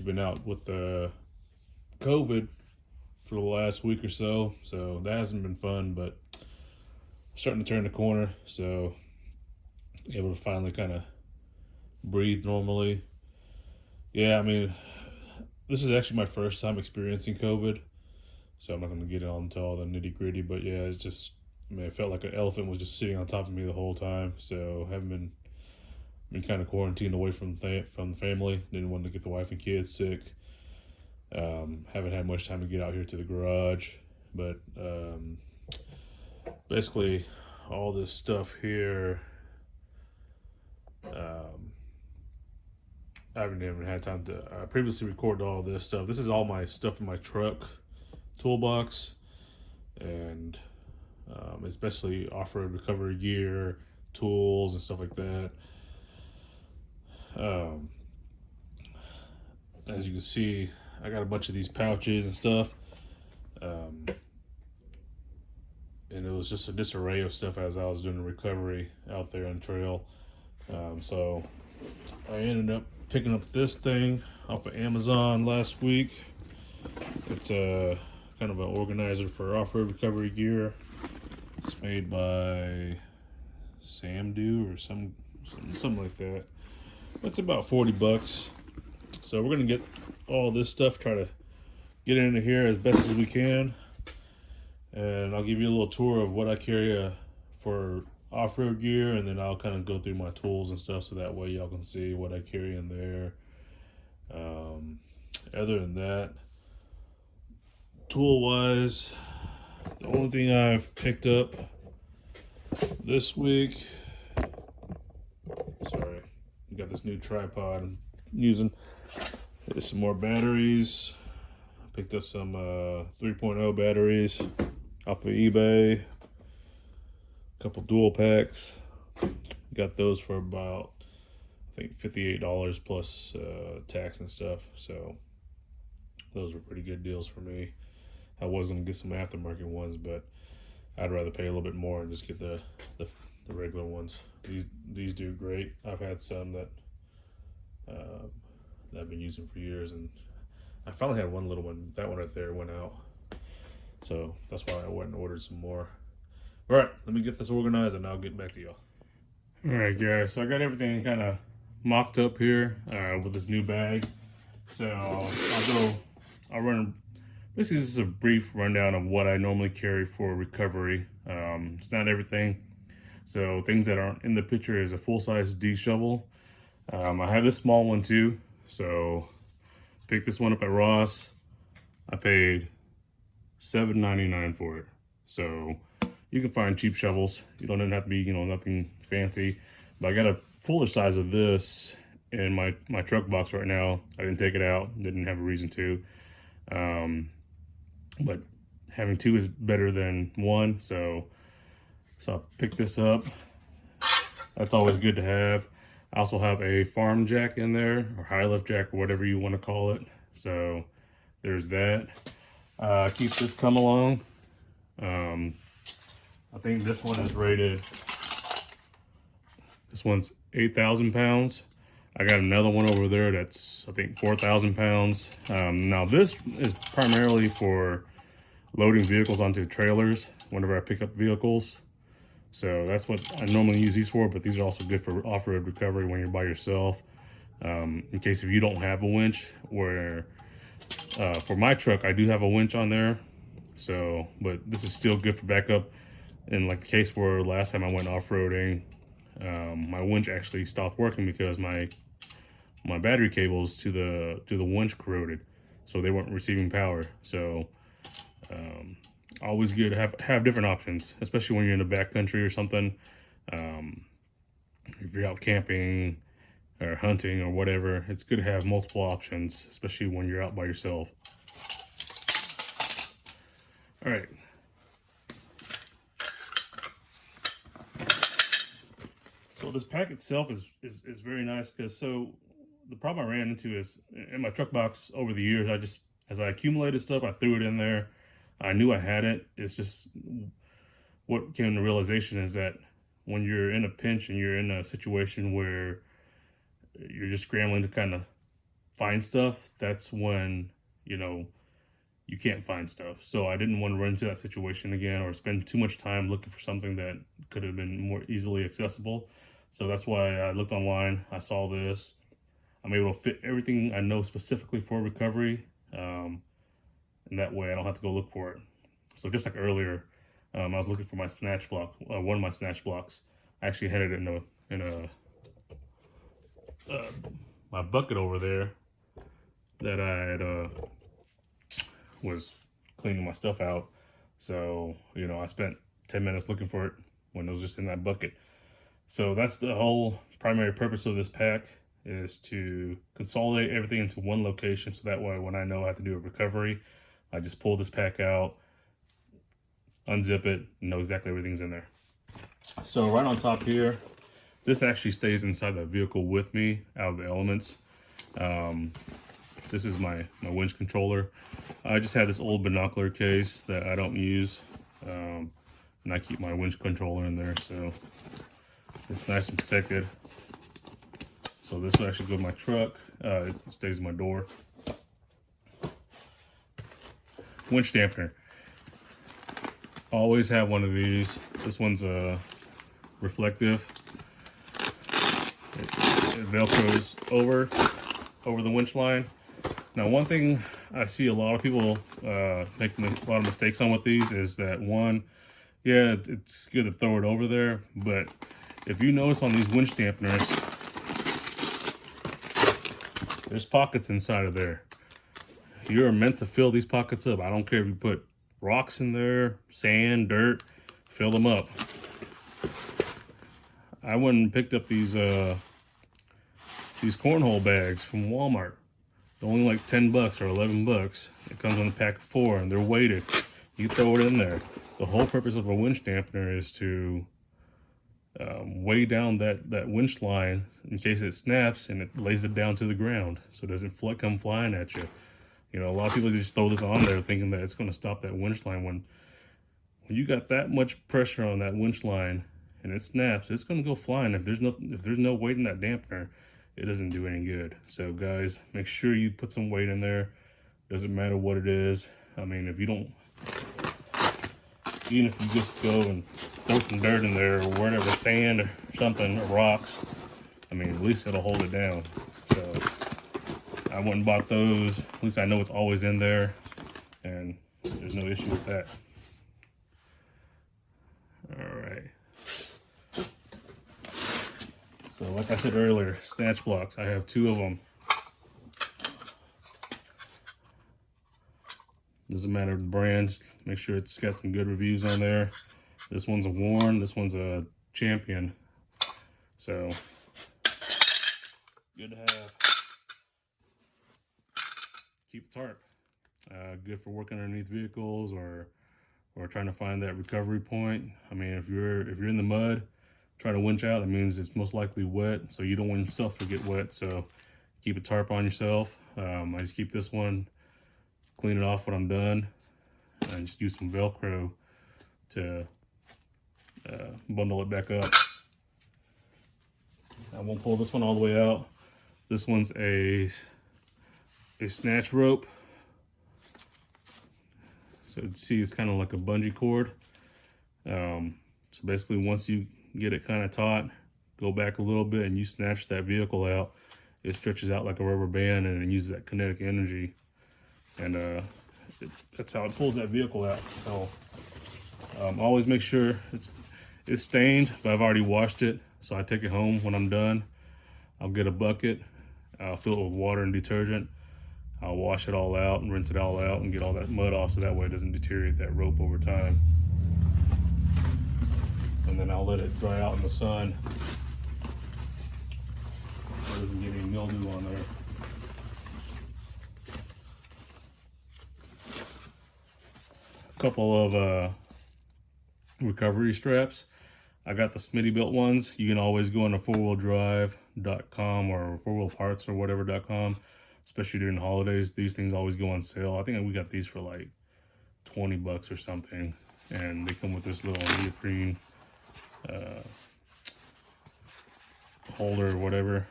actually been out with the COVID for the last week or so, so that hasn't been fun, but starting to turn the corner, so able to finally kind of breathe normally. Yeah, I mean, this is actually my first time experiencing COVID, so I'm not going to get into all the nitty gritty, but yeah, it's just, I mean, it felt like an elephant was just sitting on top of me the whole time, so haven't been kind of quarantined away from the family. Didn't want to get the wife and kids sick. Haven't had much time to get out here to the garage, but basically all this stuff here, I haven't even had time to previously record all this stuff. This is all my stuff in my truck toolbox, and especially off-road recovery gear, tools, and stuff like that. As you can see, I got a bunch of these pouches and stuff, and it was just a disarray of stuff as I was doing the recovery out there on trail. So I ended up picking up this thing off of Amazon last week. It's a kind of an organizer for off-road recovery gear. It's made by Samdu or something like that. It's about $40. So we're gonna get all this stuff, try to get into here as best as we can, and I'll give you a little tour of what I carry for off-road gear, and then I'll kind of go through my tools and stuff, so that way y'all can see what I carry in there. Other than that, tool-wise, the only thing I've picked up this week, sorry, got this new tripod I'm using. There's some more batteries. I picked up some 3.0 batteries off of eBay. A couple dual packs. Got those for about, I think, $58 plus tax and stuff. So those were pretty good deals for me. I was gonna get some aftermarket ones, but I'd rather pay a little bit more and just get the regular ones. These do great. I've had some that I've been using for years, and I finally had one little one. That one right there went out, so that's why I went and ordered some more. All right, let me get this organized and I'll get back to y'all. All right, guys, so I got everything kind of mocked up here with this new bag. So I'll run, basically this is a brief rundown of what I normally carry for recovery. It's not everything. So things that aren't in the picture is a full-size D shovel. I have this small one too. So picked this one up at Ross. I paid $7.99 for it. So you can find cheap shovels. You don't even have to be, nothing fancy. But I got a fuller size of this in my truck box right now. I didn't take it out. Didn't have a reason to. But having two is better than one. So I picked this up. That's always good to have. I also have a farm jack in there, or high lift jack, or whatever you want to call it. So there's that. Keep this come along. I think this one is rated, this one's 8,000 pounds. I got another one over there that's, I think, 4,000 pounds. Now this is primarily for loading vehicles onto trailers whenever I pick up vehicles. So that's what I normally use these for, but these are also good for off-road recovery when you're by yourself. In case if you don't have a winch, where for my truck, I do have a winch on there. So, but this is still good for backup. In like the case where last time I went off-roading, my winch actually stopped working because my battery cables to the winch corroded, so they weren't receiving power. So always good to have different options, especially when you're in the backcountry or something. If you're out camping or hunting or whatever, it's good to have multiple options, especially when you're out by yourself. All right. So this pack itself is very nice, because the problem I ran into is in my truck box over the years, as I accumulated stuff, I threw it in there. I knew I had it. It's just what came to realization is that when you're in a pinch and you're in a situation where you're just scrambling to kind of find stuff, that's when, you know, you can't find stuff. So I didn't want to run into that situation again or spend too much time looking for something that could have been more easily accessible. So that's why I looked online. I saw this. I'm able to fit everything I know specifically for recovery. And that way I don't have to go look for it. So just like earlier, I was looking for my snatch block, one of my snatch blocks. I actually had it in my bucket over there that I had was cleaning my stuff out. So, you know, I spent 10 minutes looking for it when it was just in that bucket. So that's the whole primary purpose of this pack, is to consolidate everything into one location. So that way when I know I have to do a recovery, I just pull this pack out, unzip it, and know exactly everything's in there. So right on top here, this actually stays inside the vehicle with me out of the elements. This is my winch controller. I just have this old binocular case that I don't use, and I keep my winch controller in there, so it's nice and protected. So this will actually go in my truck. It stays in my door. Winch dampener. Always have one of these. This one's reflective. It velcros over the winch line. Now, one thing I see a lot of people making a lot of mistakes on with these is that, one, yeah, it's good to throw it over there, but if you notice on these winch dampeners, there's pockets inside of there. You're meant to fill these pockets up. I don't care if you put rocks in there, sand, dirt, fill them up. I went and picked up these cornhole bags from Walmart. They're only like 10 bucks or 11 bucks. It comes in a pack of 4 and they're weighted. You throw it in there. The whole purpose of a winch dampener is to weigh down that winch line in case it snaps, and it lays it down to the ground so it doesn't come flying at you. You know, a lot of people just throw this on there thinking that it's going to stop that winch line. When you got that much pressure on that winch line and it snaps, it's going to go flying. If there's no weight in that dampener, it doesn't do any good. So guys, make sure you put some weight in there. Doesn't matter what it is. I mean, if you don't, even if you just go and throw some dirt in there or whatever, sand or something, or rocks, I mean, at least it'll hold it down. So I went and bought those. At least I know it's always in there, and there's no issue with that. All right. So like I said earlier, snatch blocks. I have 2 of them. Doesn't matter the brands. Make sure it's got some good reviews on there. This one's a Warren. This one's a Champion. So good to have. Keep a tarp. Good for working underneath vehicles or trying to find that recovery point. I mean, if you're in the mud trying to winch out, that means it's most likely wet, so you don't want yourself to get wet. So keep a tarp on yourself. I just keep this one, clean it off when I'm done, and just use some Velcro to bundle it back up. I won't pull this one all the way out. This one's a snatch rope. So you see, it's kind of like a bungee cord. So basically, once you get it kind of taut, go back a little bit and you snatch that vehicle out, it stretches out like a rubber band and it uses that kinetic energy, and that's how it pulls that vehicle out. So always make sure it's stained, but I've already washed it, so I take it home when I'm done. I'll get a bucket, I'll fill it with water and detergent, I'll wash it all out and rinse it all out and get all that mud off, so that way it doesn't deteriorate that rope over time. And then I'll let it dry out in the sun so it doesn't get any mildew on there. A couple of recovery straps. I got the Smitty-Built ones. You can always go on to 4wheeldrive.com or 4wheelparts or whatever.com, especially during the holidays. These things always go on sale. I think we got these for like 20 bucks or something, and they come with this little neoprene holder or whatever,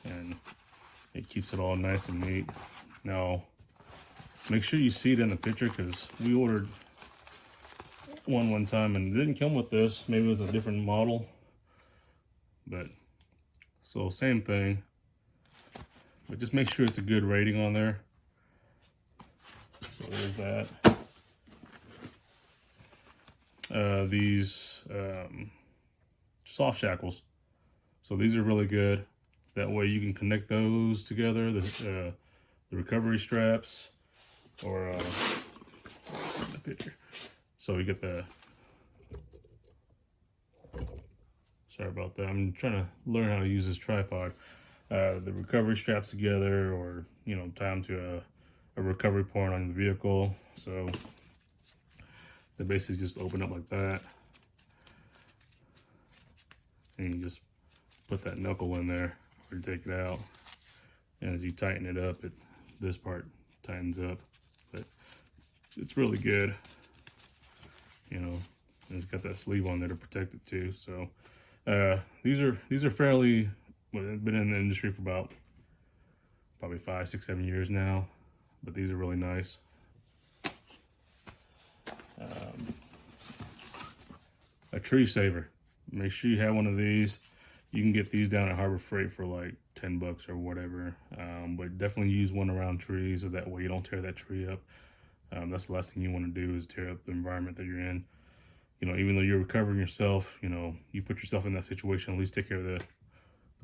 and It keeps it all nice and neat. Now, make sure you see it in the picture, because we ordered one time and it didn't come with this. Maybe it was a different model, but so same thing. But just make sure it's a good rating on there. So there's that. These soft shackles. So these are really good. That way you can connect those together. The recovery straps, or the picture. So we get the. Sorry about that. I'm trying to learn how to use this tripod. The recovery straps together, or tie them to a recovery point on the vehicle. So they basically just open up like that, and you just put that knuckle in there, or you take it out, and as you tighten it up, this part tightens up. But it's really good, and it's got that sleeve on there to protect it too. So these are fairly, been in the industry for about probably 5, 6, 7 years now, but these are really nice. A tree saver. Make sure you have one of these. You can get these down at Harbor Freight for like $10 or whatever. But definitely use one around trees, so that way you don't tear that tree up. That's the last thing you want to do, is tear up the environment that you're in. Even though you're recovering yourself, you put yourself in that situation, at least take care of the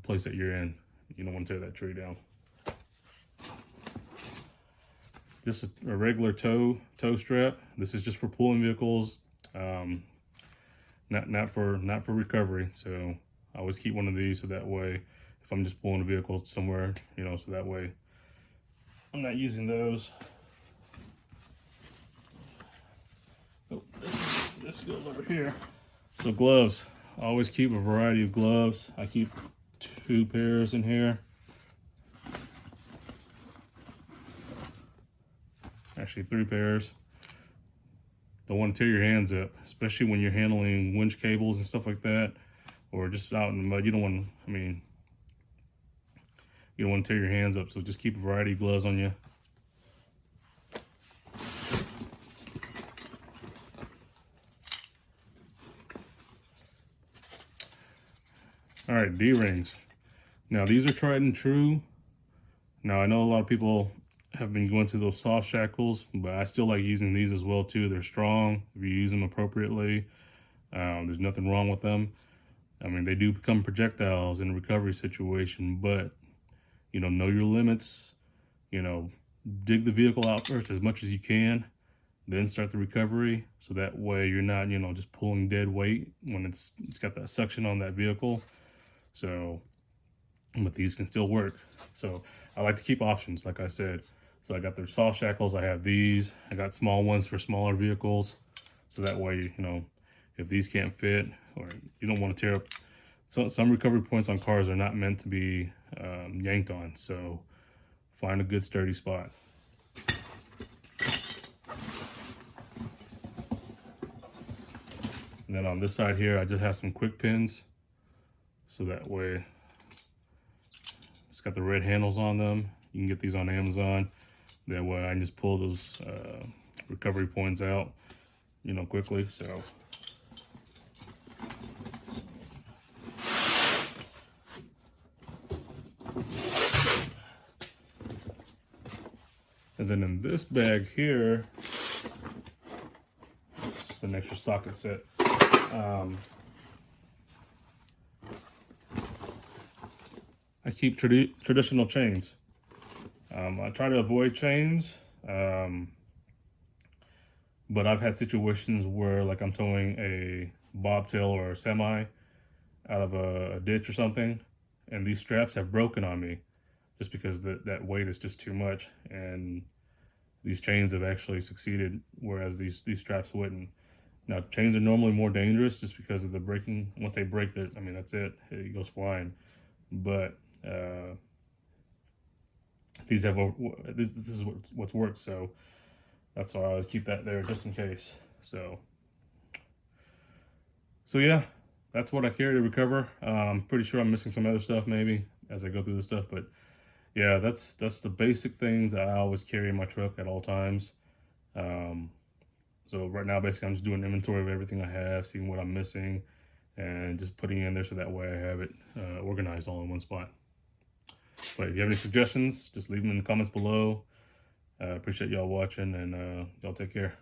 place that you're in. You don't want to tear that tree down. Just a regular tow strap. This is just for pulling vehicles, not for recovery. So I always keep one of these, so that way if I'm just pulling a vehicle somewhere, so that way I'm not using those. Oh, this goes over here. So gloves. I always keep a variety of gloves. I keep 2 pairs in here. Actually 3 pairs. Don't want to tear your hands up, especially when you're handling winch cables and stuff like that, or just out in the mud. You don't want to tear your hands up, so just keep a variety of gloves on you. All right, D-rings. Now these are tried and true. Now I know a lot of people have been going to those soft shackles, but I still like using these as well too. They're strong if you use them appropriately. There's nothing wrong with them. I mean, they do become projectiles in a recovery situation, but know your limits. Dig the vehicle out first as much as you can, then start the recovery, so that way you're not just pulling dead weight when it's got that suction on that vehicle. So, but these can still work. So I like to keep options, like I said. So I got the soft shackles. I have these. I got small ones for smaller vehicles. So that way, if these can't fit, or you don't want to tear up. Some recovery points on cars are not meant to be yanked on. So find a good sturdy spot. And then on this side here, I just have some quick pins. So that way, it's got the red handles on them. You can get these on Amazon. That way I can just pull those recovery points out, quickly. So and then in this bag here, it's an extra socket set. I keep traditional chains. I try to avoid chains, but I've had situations where, like, I'm towing a bobtail or a semi out of a ditch or something, and these straps have broken on me just because that weight is just too much, and these chains have actually succeeded, whereas these straps wouldn't. Now, chains are normally more dangerous just because of the breaking. Once they break, I mean, that's it. It goes flying. But these have this is what's worked, so that's why I always keep that there just in case. So yeah, that's what I carry to recover. I'm pretty sure I'm missing some other stuff maybe as I go through this stuff, but yeah, that's the basic things that I always carry in my truck at all times. Um, so right now, basically, I'm just doing inventory of everything I have, seeing what I'm missing, and just putting it in there so that way I have it organized all in one spot. But if you have any suggestions, just leave them in the comments below. Appreciate y'all watching, and y'all take care.